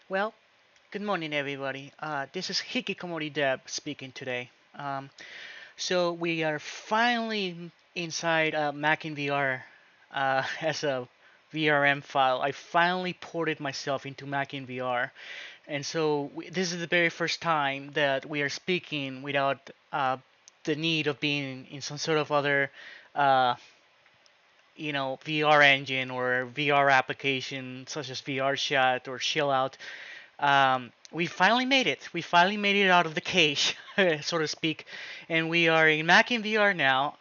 Well, good morning, everybody. This is Hikikomori Deb speaking today. So we are finally inside MacIn-VR as a VRM file. I finally ported myself into MacIn-VR, and so this is the very first time that we are speaking without the need of being in some sort of other, uh, VR engine or VR application such as VR Chat or Chill Out. We finally made it. We finally made it out of the cage, so to speak, and we are in Mac in VR now.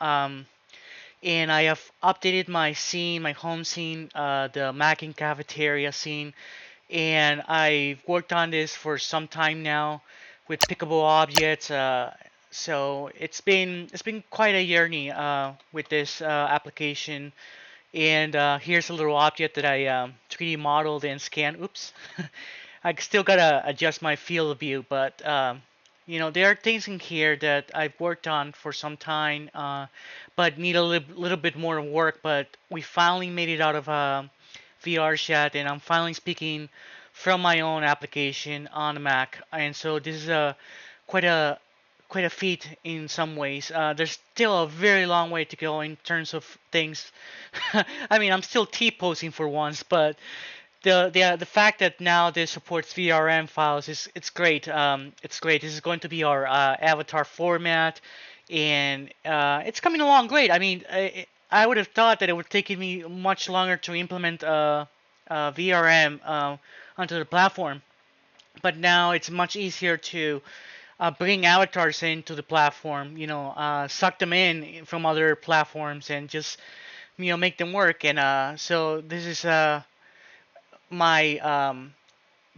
And I have updated my scene, my home scene, the Mac in cafeteria scene, and I've worked on this for some time now with pickable objects. So it's been quite a journey with this application. And here's a little object that I 3D modeled and scanned. Oops. I still gotta adjust my field of view, but there are things in here that I've worked on for some time, but need a little bit more work. But we finally made it out of VR chat, and I'm finally speaking from my own application on the Mac. And so this is quite a quite a feat in some ways. There's still a very long way to go in terms of things. I mean, I'm still T-posing for once, but the fact that now this supports VRM files is it's great. It's great. This is going to be our avatar format, and it's coming along great. I mean, I would have thought that it would take me much longer to implement VRM onto the platform, but now it's much easier to bring avatars into the platform. Suck them in from other platforms and just make them work. And so this is my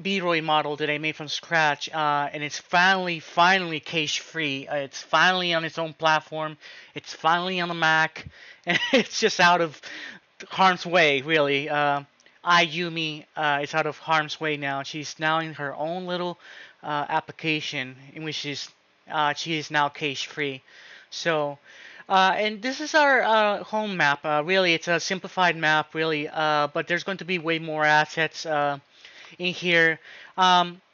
B-Roy model that I made from scratch, and it's finally cache free. It's finally on its own platform. It's finally on the Mac, and it's just out of harm's way, really. Ayumi is out of harm's way now. She's now in her own little application in which she is now cache free. So, and this is our home map. Really, it's a simplified map, really, but there's going to be way more assets in here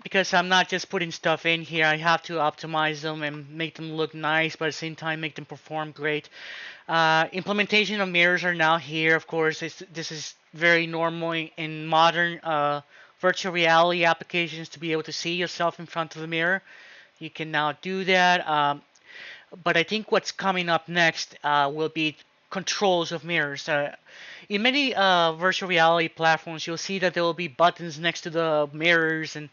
because I'm not just putting stuff in here. I have to optimize them and make them look nice, but at the same time make them perform great. Implementation of mirrors are now here. Of course, this is very normal in modern virtual reality applications to be able to see yourself in front of the mirror. You can now do that. But I think what's coming up next will be controls of mirrors. In many virtual reality platforms, you'll see that there will be buttons next to the mirrors, and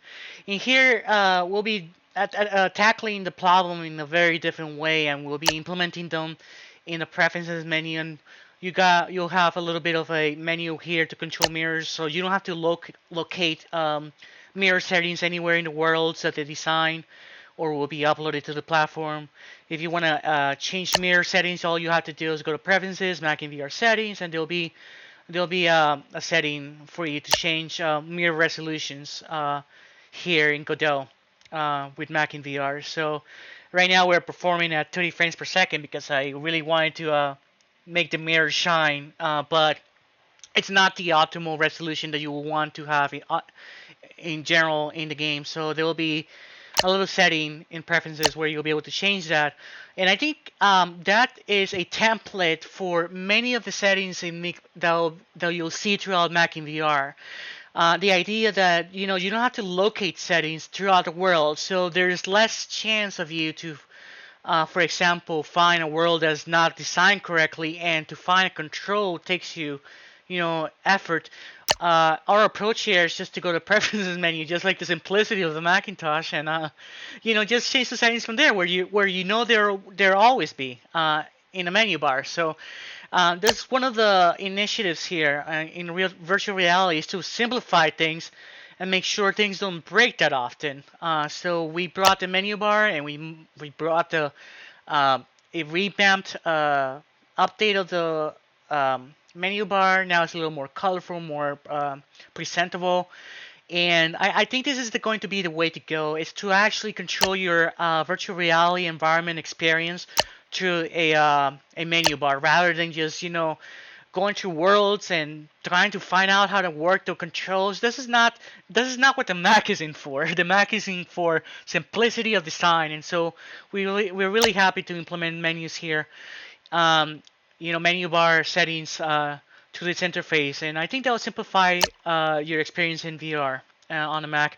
in here we'll be tackling the problem in a very different way, and we'll be implementing them in the preferences menu. And you'll have a little bit of a menu here to control mirrors, so you don't have to locate mirror settings anywhere in the world that they design or will be uploaded to the platform. If you want to change mirror settings, all you have to do is go to Preferences, MacIn-VR Settings, and there'll be a setting for you to change mirror resolutions here in Godot with MacIn-VR. So right now we're performing at 30 frames per second because I really wanted to make the mirror shine, but it's not the optimal resolution that you will want to have in general in the game. So there will be a little setting in preferences where you'll be able to change that. And I think that is a template for many of the settings that you'll see throughout MacIn-VR. The idea that you don't have to locate settings throughout the world, so there's less chance of you to, for example, find a world that's not designed correctly, and to find a control takes you, effort. Our approach here is just to go to preferences menu, just like the simplicity of the Macintosh, and just change the settings from there, where there always be in the menu bar. So that's one of the initiatives here in virtual reality is to simplify things and make sure things don't break that often. So we brought the menu bar, and we brought the a revamped update of the menu bar. Now it's a little more colorful, more presentable. And I think this is going to be the way to go. Is to actually control your virtual reality environment experience through a menu bar rather than just going through worlds and trying to find out how to work the controls. This is not what the Mac is in for. The Mac is in for simplicity of design, and so we're really happy to implement menus here. Um, Menu bar settings to this interface, and I think that will simplify your experience in VR on the Mac.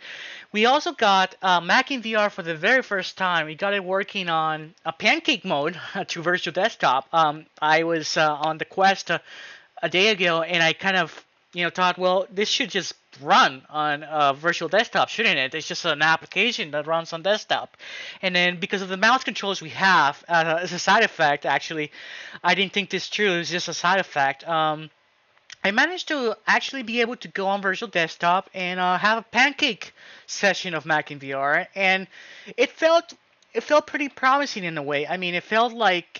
We also got MacIn-VR for the very first time. We got it working on a pancake mode through Virtual Desktop. I was on the Quest a day ago, and I kind of thought, well, this should just run on Virtual Desktop, shouldn't it? It's just an application that runs on desktop. And then because of the mouse controls we have as a side effect, actually, I didn't think this through. It was just a side effect. I managed to actually be able to go on Virtual Desktop and have a pancake session of MacIn-VR, and it felt pretty promising in a way. I mean, it felt like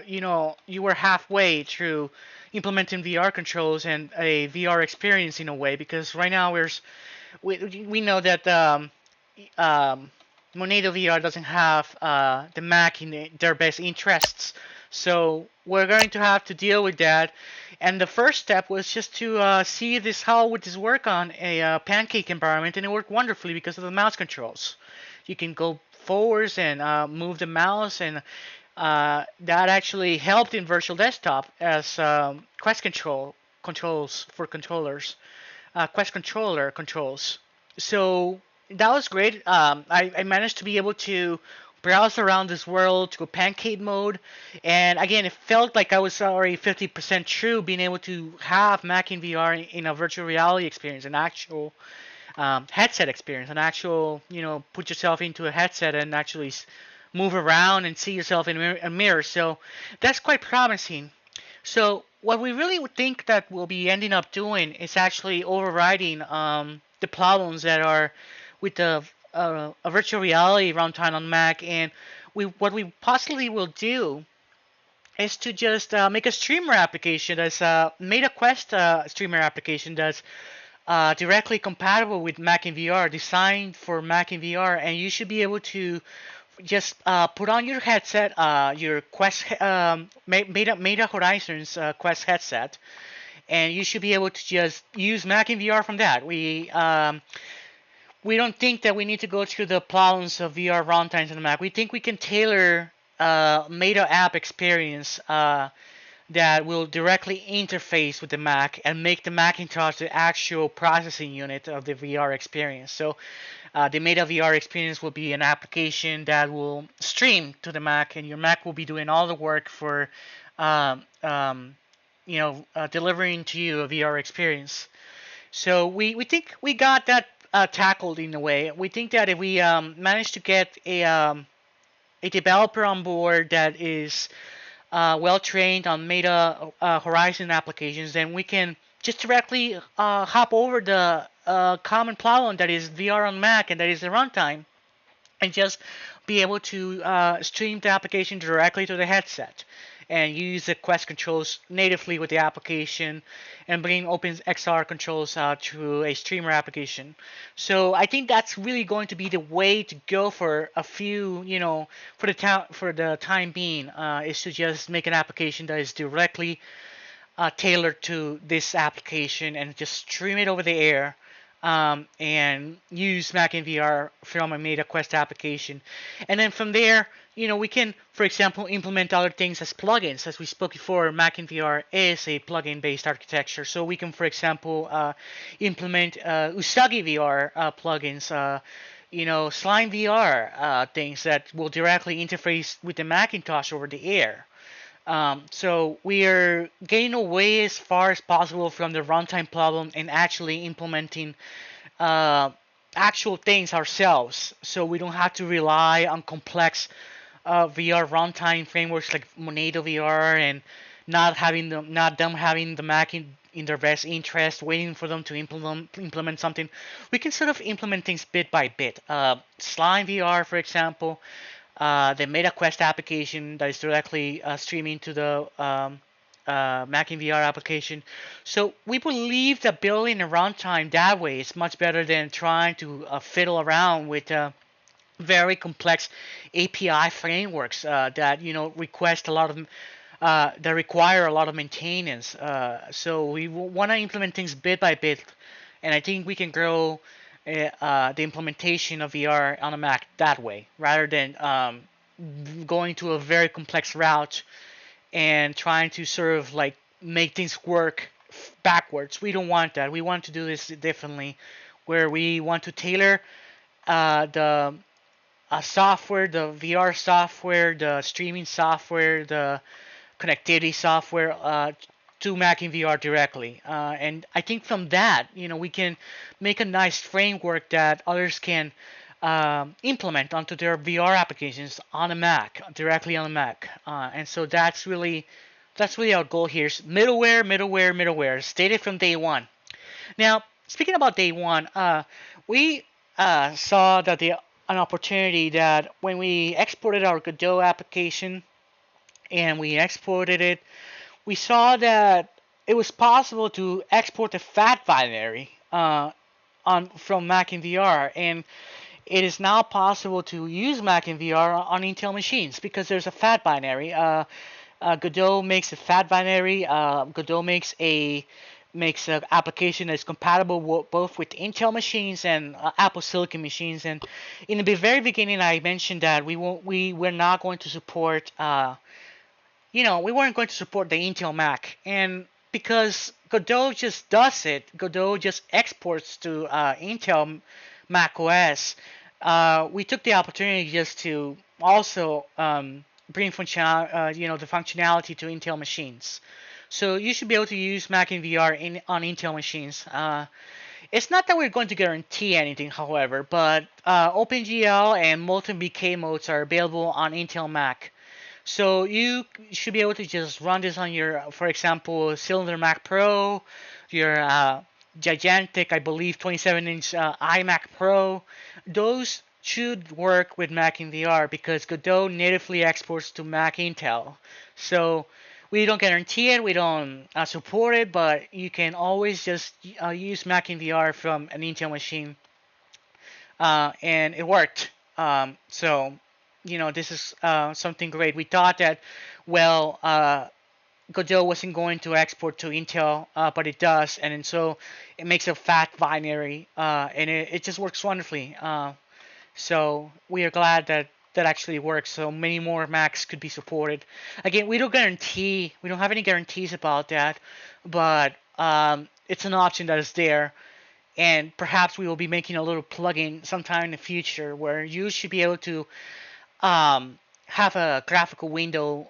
you were halfway through implementing VR controls and a VR experience in a way, because right now we know that um, Monedo VR doesn't have the Mac in their best interests. So we're going to have to deal with that. And the first step was just to see how would this work on a pancake environment, and it worked wonderfully because of the mouse controls. You can go forwards and move the mouse, and that actually helped in Virtual Desktop as Quest controls for controllers, Quest controller controls. So that was great. I managed to be able to browse around this world to a pancake mode, and again, it felt like I was already 50% true, being able to have MacIn-VR in a virtual reality experience, an actual headset experience, an actual, put yourself into a headset and actually move around and see yourself in a mirror. So that's quite promising. So what we really would think that we'll be ending up doing is actually overriding the problems that are with a virtual reality runtime on Mac, and what we possibly will do is to just make a streamer application that's made a Quest streamer application that's directly compatible with MacIn-VR, designed for MacIn-VR, and you should be able to just put on your headset, your Quest Meta Horizons Quest headset, and you should be able to just use MacIn-VR from that. We don't think that we need to go through the problems of VR runtimes on the Mac. We think we can tailor Meta app experience that will directly interface with the Mac and make the Macintosh the actual processing unit of the VR experience. So the Meta VR experience will be an application that will stream to the Mac, and your Mac will be doing all the work for delivering to you a VR experience. So we think we got that tackled in a way. We think that if we manage to get a developer on board that is well trained on Meta Horizon applications, then we can just directly hop over the common problem that is VR on Mac, and that is the runtime, and just be able to stream the application directly to the headset and use the Quest controls natively with the application and bring OpenXR controls through a streamer application. So I think that's really going to be the way to go for a few, for the time being, is to just make an application that is directly tailored to this application and just stream it over the air. And use MacIn-VR from a Meta Quest application. And then from there, we can, for example, implement other things as plugins. As we spoke before, MacIn-VR is a plugin-based architecture. So we can, for example, implement Usagi VR plugins, Slime VR things that will directly interface with the Macintosh over the air. So we are getting away as far as possible from the runtime problem and actually implementing actual things ourselves. So we don't have to rely on complex VR runtime frameworks like Monedo VR and not them having the Mac in their best interest, waiting for them to implement something. We can sort of implement things bit by bit. Slime VR, for example. The Meta Quest application that is directly streaming to the MacIn-VR application. So we believe that building a runtime that way is much better than trying to fiddle around with very complex API frameworks that request a lot of that require a lot of maintenance. So we want to implement things bit by bit, and I think we can grow the implementation of VR on a Mac that way, rather than going to a very complex route and trying to sort of like make things work backwards. We don't want that. We want to do this differently, where we want to tailor the software, the VR software, the streaming software, the connectivity software to MacIn-VR directly. And I think from that, we can make a nice framework that others can implement onto their VR applications on a Mac, directly on a Mac. And so that's really our goal here. Is middleware, middleware, middleware, stated from day one. Now, speaking about day one, we saw that an opportunity that when we exported our Godot application and we exported it, we saw that it was possible to export the FAT binary on from MacIn-VR, and it is now possible to use MacIn-VR on Intel machines because there's a FAT binary. Godot makes a FAT binary. Godot makes an application that's compatible both with Intel machines and Apple Silicon machines. And in the very beginning, I mentioned that we're not going to support we weren't going to support the Intel Mac, and because Godot just does it, Godot just exports to Intel Mac OS. We took the opportunity just to also bring the functionality to Intel machines. So you should be able to use MacIn-VR on Intel machines. It's not that we're going to guarantee anything, however, but OpenGL and Molten BK modes are available on Intel Mac. So you should be able to just run this on your, for example, Cylinder Mac Pro, your gigantic, I believe, 27-inch iMac Pro. Those should work with MacIn-VR because Godot natively exports to Mac Intel. So we don't guarantee it, we don't support it, but you can always just use MacIn-VR from an Intel machine, and it worked. So this is something great. We thought that, well, Godot wasn't going to export to Intel, but it does, and so it makes a FAT binary, and it just works wonderfully. So we are glad that that actually works. So many more Macs could be supported. Again, we don't have any guarantees about that, but it's an option that is there. And perhaps we will be making a little plugin sometime in the future where you should be able to have a graphical window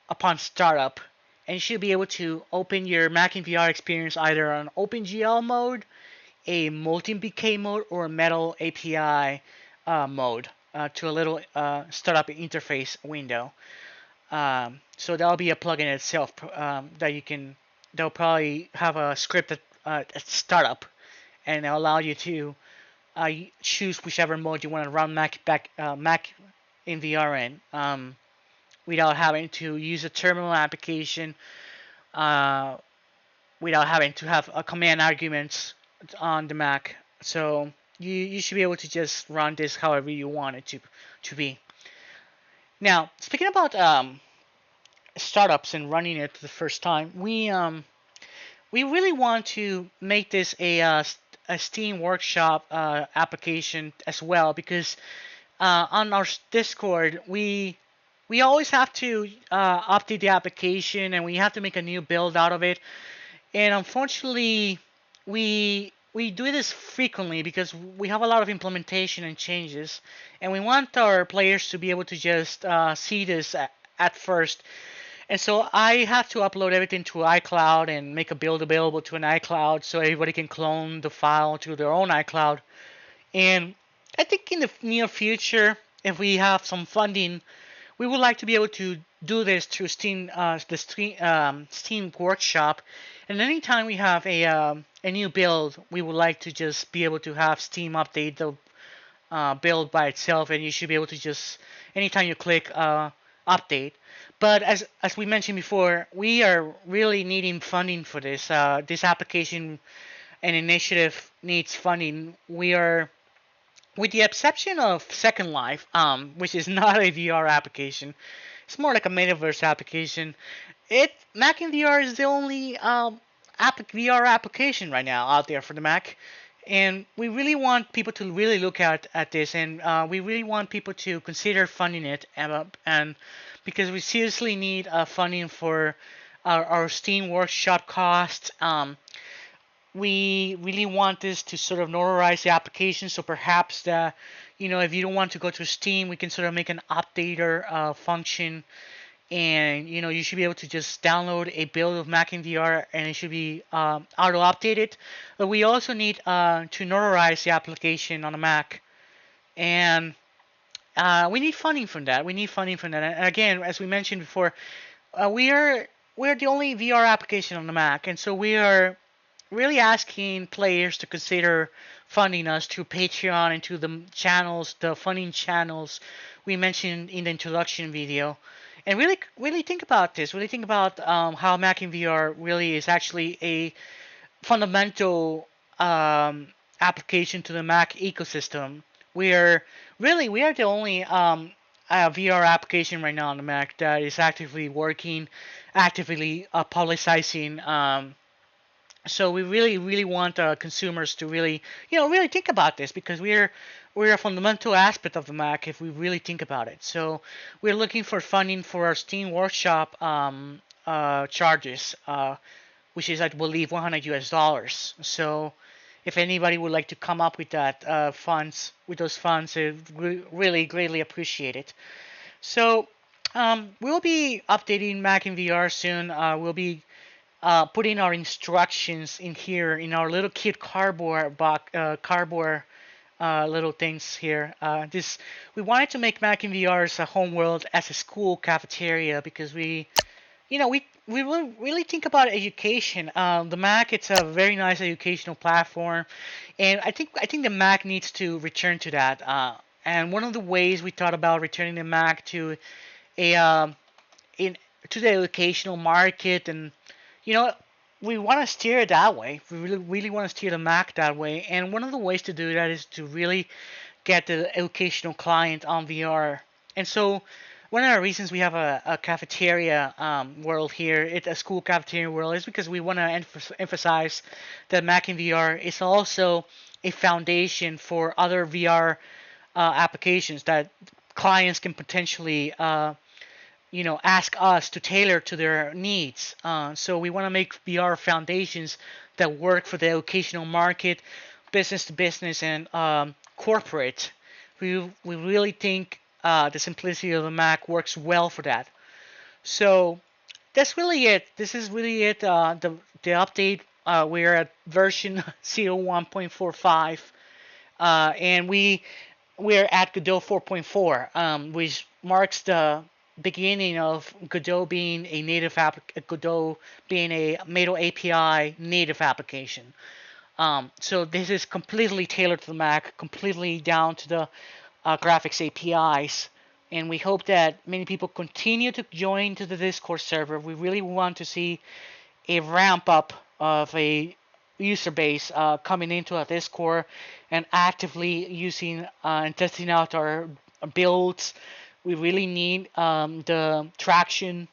upon startup, and you should be able to open your MacIn-VR experience either on OpenGL mode, a Molten BK mode, or a Metal API mode to a little startup interface window. So that'll be a plugin itself that'll probably have a script at startup, and it'll allow you to choose whichever mode you want to run Mac in VR in, without having to use a terminal application, without having to have a command arguments on the Mac. So you should be able to just run this however you want it to be. Now, speaking about startups and running it the first time, we really want to make this a Steam Workshop application as well, because on our Discord we always have to update the application, and we have to make a new build out of it. And unfortunately, we do this frequently because we have a lot of implementation and changes, and we want our players to be able to just see this at first. And so I have to upload everything to iCloud and make a build available to an iCloud so everybody can clone the file to their own iCloud. And I think in the near future, if we have some funding, we would like to be able to do this through Steam Workshop. And anytime we have a new build, we would like to just be able to have Steam update the build by itself, and you should be able to just anytime you click update. But as we mentioned before, we are really needing funding for this. This application and initiative needs funding. We are, with the exception of Second Life, which is not a VR application. It's more like a metaverse application. It MacIn-VR is the only VR application right now out there for the Mac, and we really want people to really look at this, and we really want people to consider funding it, and because we seriously need funding for our Steam Workshop costs. We really want this to sort of notarize the application, so perhaps that if you don't want to go to Steam, we can sort of make an updater function, and you should be able to just download a build of MacIn-VR and it should be auto updated. But we also need to notarize the application on a Mac, and we need funding from that. And again, as we mentioned before, we're the only VR application on the Mac, and so we are really asking players to consider funding us through Patreon and to the funding channels we mentioned in the introduction video. And really, really think about this. Really think about how MacIn-VR really is actually a fundamental application to the Mac ecosystem. We are the only VR application right now on the Mac that is actively working, actively publicizing. So we really, really want consumers to really, really think about this, because we're a fundamental aspect of the Mac if we really think about it. So we're looking for funding for our Steam Workshop charges, which is, I believe, $100 US. So if anybody would like to come up with those funds, really greatly appreciate it. So we'll be updating MacIn-VR soon. We'll be putting our instructions in here in our little kit cardboard little things here. We wanted to make MacIn-VR's a home world as a school cafeteria, because we really think about education. The Mac, it's a very nice educational platform, and I think the Mac needs to return to that. And one of the ways we thought about returning the Mac to a to the educational market, and we want to steer it that way. We really want to steer the Mac that way. And one of the ways to do that is to really get the educational client on VR. And so one of the reasons we have a cafeteria world here, a school cafeteria world, is because we want to emphasize that MacIn-VR is also a foundation for other VR applications that clients can potentially ask us to tailor to their needs. So we want to make VR foundations that work for the educational market, business to business, and corporate. We really think the simplicity of the Mac works well for that. So that's really it. This is really it. The update. We're at version 01.45, and we're at Godot 4.4, which marks the beginning of Godot being a Godot being a Metal API native application. So this is completely tailored to the Mac, completely down to the graphics APIs, and we hope that many people continue to join to the Discord server. We really want to see a ramp up of a user base coming into our Discord and actively using and testing out our builds. We really need the traction.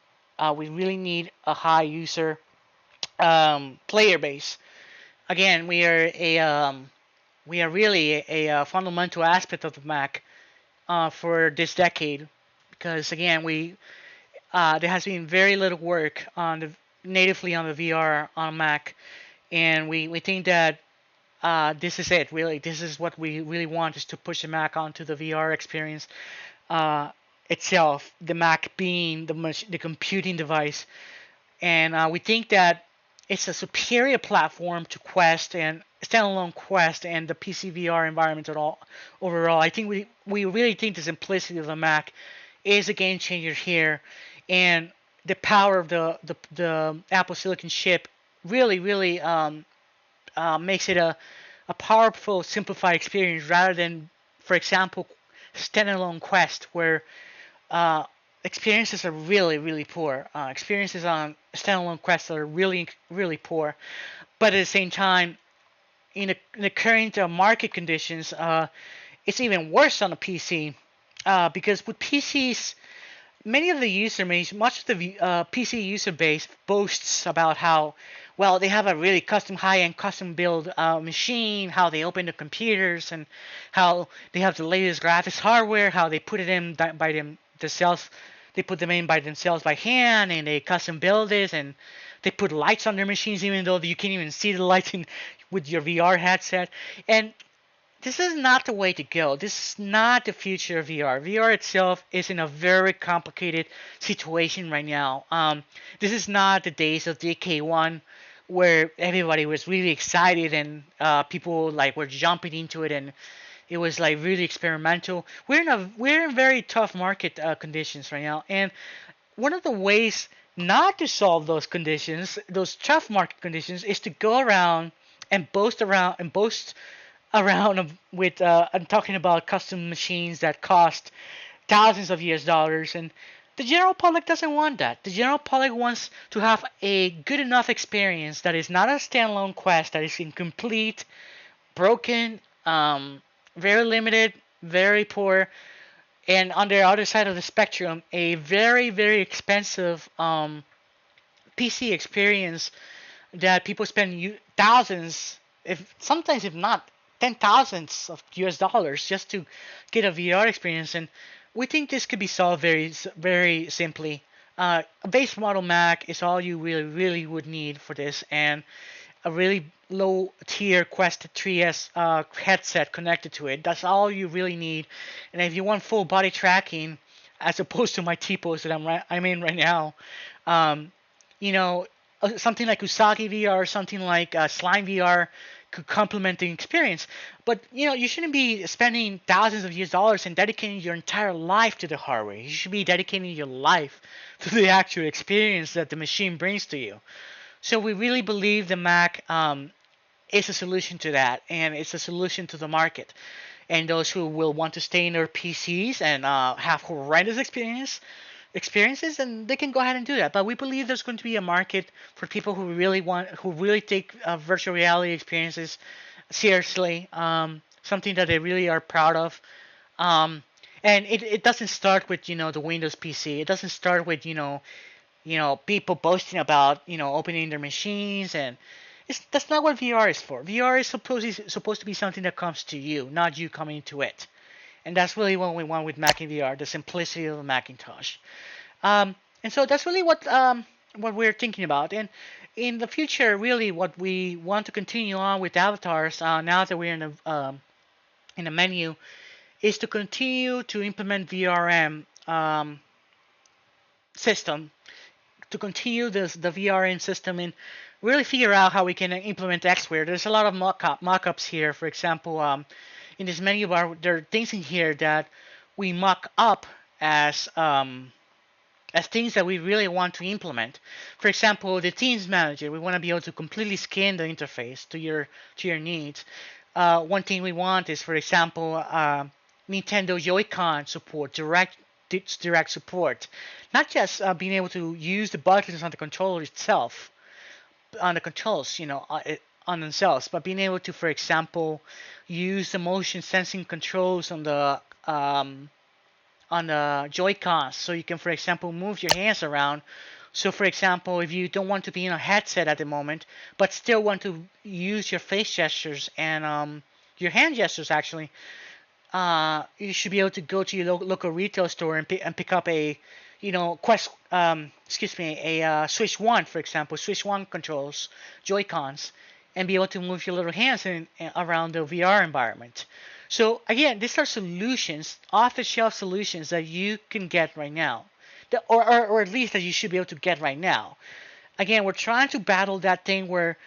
We really need a high user player base. Again, we are really a fundamental aspect of the Mac for this decade, because again there has been very little work natively on the VR on Mac, and we think that this is it. Really, this is what we really want, is to push the Mac onto the VR experience itself. The Mac being the computing device, and we think that it's a superior platform to Quest and standalone Quest and the PC VR environment at all. Overall, I think we really think the simplicity of the Mac is a game changer here, and the power of the Apple Silicon chip really makes it a powerful, simplified experience, rather than, for example, standalone Quest, where experiences are really poor. Experiences on standalone Quest are really poor. But at the same time, in the current market conditions, it's even worse on a PC, because with PCs, many of the user base, much of the PC user base boasts about how well they have a really custom high-end custom build machine, how they open the computers, and how they have the latest graphics hardware, how they put it in by themselves, they put them in by themselves by hand, and they custom build it, and they put lights on their machines even though you can't even see the lights in with your VR headset. And this is not the way to go. This is not the future of VR. VR itself is in a very complicated situation right now. This is not the days of DK1 where everybody was really excited and people like were jumping into it and it was like really experimental. We're in very tough market conditions right now, and one of the ways not to solve those conditions, those tough market conditions, is to go around with I'm talking about custom machines that cost thousands of US dollars, and the general public doesn't want that. The general public wants to have a good enough experience that is not a standalone quest, that is incomplete, broken, very limited, very poor, and on the other side of the spectrum, a very very expensive PC experience that people spend thousands, if sometimes if not ten thousands of US dollars just to get a VR experience. And we think this could be solved very simply. A base model Mac is all you really would need for this, and a really low tier Quest 3S headset connected to it. That's all you really need. And if you want full body tracking, as opposed to my T-pose that I'm in right now, um, you know, something like Usagi VR or something like Slime VR could complement the experience. But you shouldn't be spending thousands of US dollars and dedicating your entire life to the hardware. You should be dedicating your life to the actual experience that the machine brings to you. So we really believe the Mac is a solution to that, and it's a solution to the market. And those who will want to stay in their PCs and have horrendous experiences, and they can go ahead and do that. But we believe there's going to be a market for people who really take virtual reality experiences seriously, something that they really are proud of. Um, and it doesn't start with the Windows PC. It doesn't start with people boasting about opening their machines, and that's not what VR is for. VR is supposed to be something that comes to you, not you coming to it. And that's really what we want with MacIn-VR, the simplicity of the Macintosh. And so that's really what we're thinking about. And in the future, really, what we want to continue on with avatars, now that we're in the menu, is to continue to implement VRM system, to continue the VRM system, and really figure out how we can implement XWare. There's a lot of mock-ups here. For example, in this menu bar, there are things in here that we mock up as things that we really want to implement. For example, the Teams Manager, we want to be able to completely scan the interface to your needs. One thing we want is, for example, Nintendo Joy-Con support, direct support, not just being able to use the buttons on the controller itself, on the controls, on themselves, but being able to, for example, use the motion sensing controls on the Joy-Cons, so you can, for example, move your hands around. So, for example, if you don't want to be in a headset at the moment, but still want to use your face gestures and your hand gestures, actually, you should be able to go to your local retail store and pick up a, Quest, a Switch One, for example, Switch One controls, Joy-Cons, and be able to move your little hands around the VR environment. So again, these are solutions, off-the-shelf solutions that you can get right now, or at least that you should be able to get right now. Again, we're trying to battle that thing where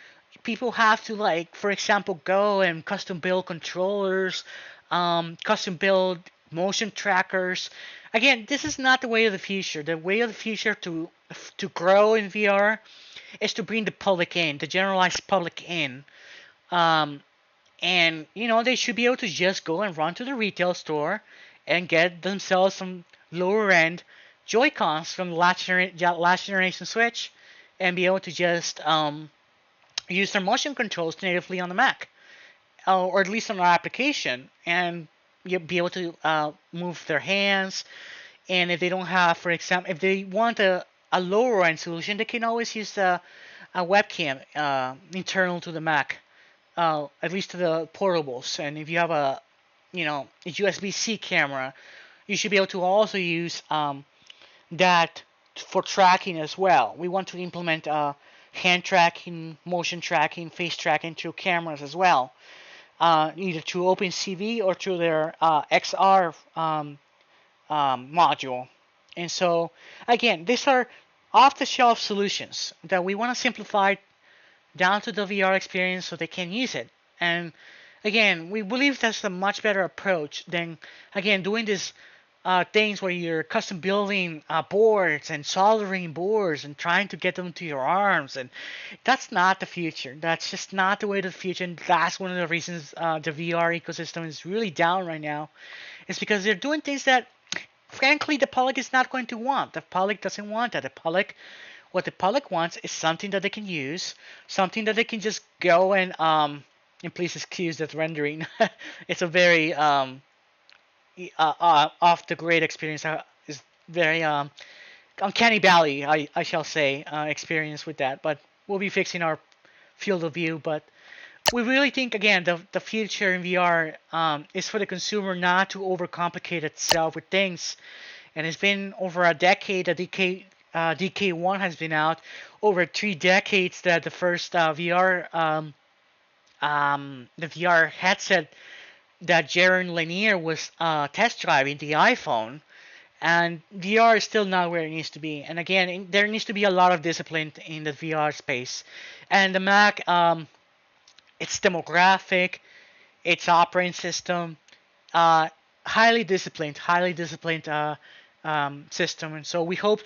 people have to, like, for example, go and custom build controllers, custom build motion trackers. Again, this is not the way of the future. The way of the future to grow in VR is to bring the public in, the generalized public in. And they should be able to just go and run to the retail store and get themselves some lower end Joy-Cons from the last generation Switch, and be able to just use their motion controls natively on the Mac, or at least on our application, and you'll be able to move their hands And if they don't have, for example, if they want a lower end solution, they can always use a webcam internal to the Mac, at least to the portables. And if you have a USB-C camera, you should be able to also use that for tracking as well. We want to implement hand tracking, motion tracking, face tracking through cameras as well, either through OpenCV or through their XR module. And so, again, these are off-the-shelf solutions that we want to simplify down to the VR experience so they can use it. And again, we believe that's a much better approach than, again, doing these things where you're custom building boards and soldering boards and trying to get them to your arms. And that's not the future. That's just not the way to the future. And that's one of the reasons the VR ecosystem is really down right now. It's because they're doing things that, frankly, the public is not going to want. The public doesn't want that. What the public wants is something that they can use, something that they can just go and please excuse that rendering. It's a very off the grid experience. Is very uncanny valley, I shall say, experience with that. But we'll be fixing our field of view. But we really think, again, the future in VR is for the consumer not to overcomplicate itself with things. And it's been over a decade. DK1 has been out. Over 3 decades that the first the VR headset that Jaron Lanier was test driving, the iPhone. And VR is still not where it needs to be. And again, there needs to be a lot of discipline in the VR space. And the Mac, its demographic, its operating system, uh, highly disciplined system. And so we hope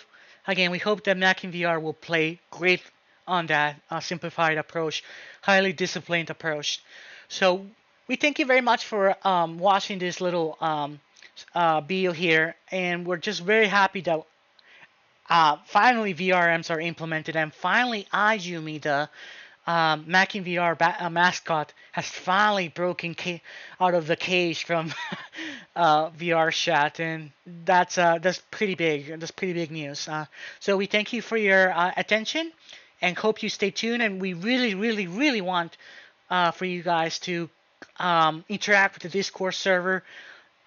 that MacIn-VR will play great on that simplified approach, highly disciplined approach. So we thank you very much for watching this little video here, and we're just very happy that finally VRMs are implemented, and finally Izumi, the MacIn-VR mascot, has finally broken out of the cage from VR chat, and that's pretty big. That's pretty big news. So we thank you for your attention, and hope you stay tuned. And we really, really, really want for you guys to interact with the Discord server,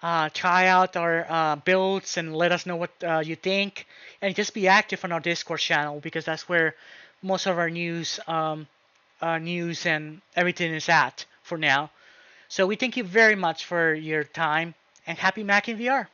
try out our builds, and let us know what you think, and just be active on our Discord channel because that's where most of our news and everything is at for now. So we thank you very much for your time, and happy Mac in VR.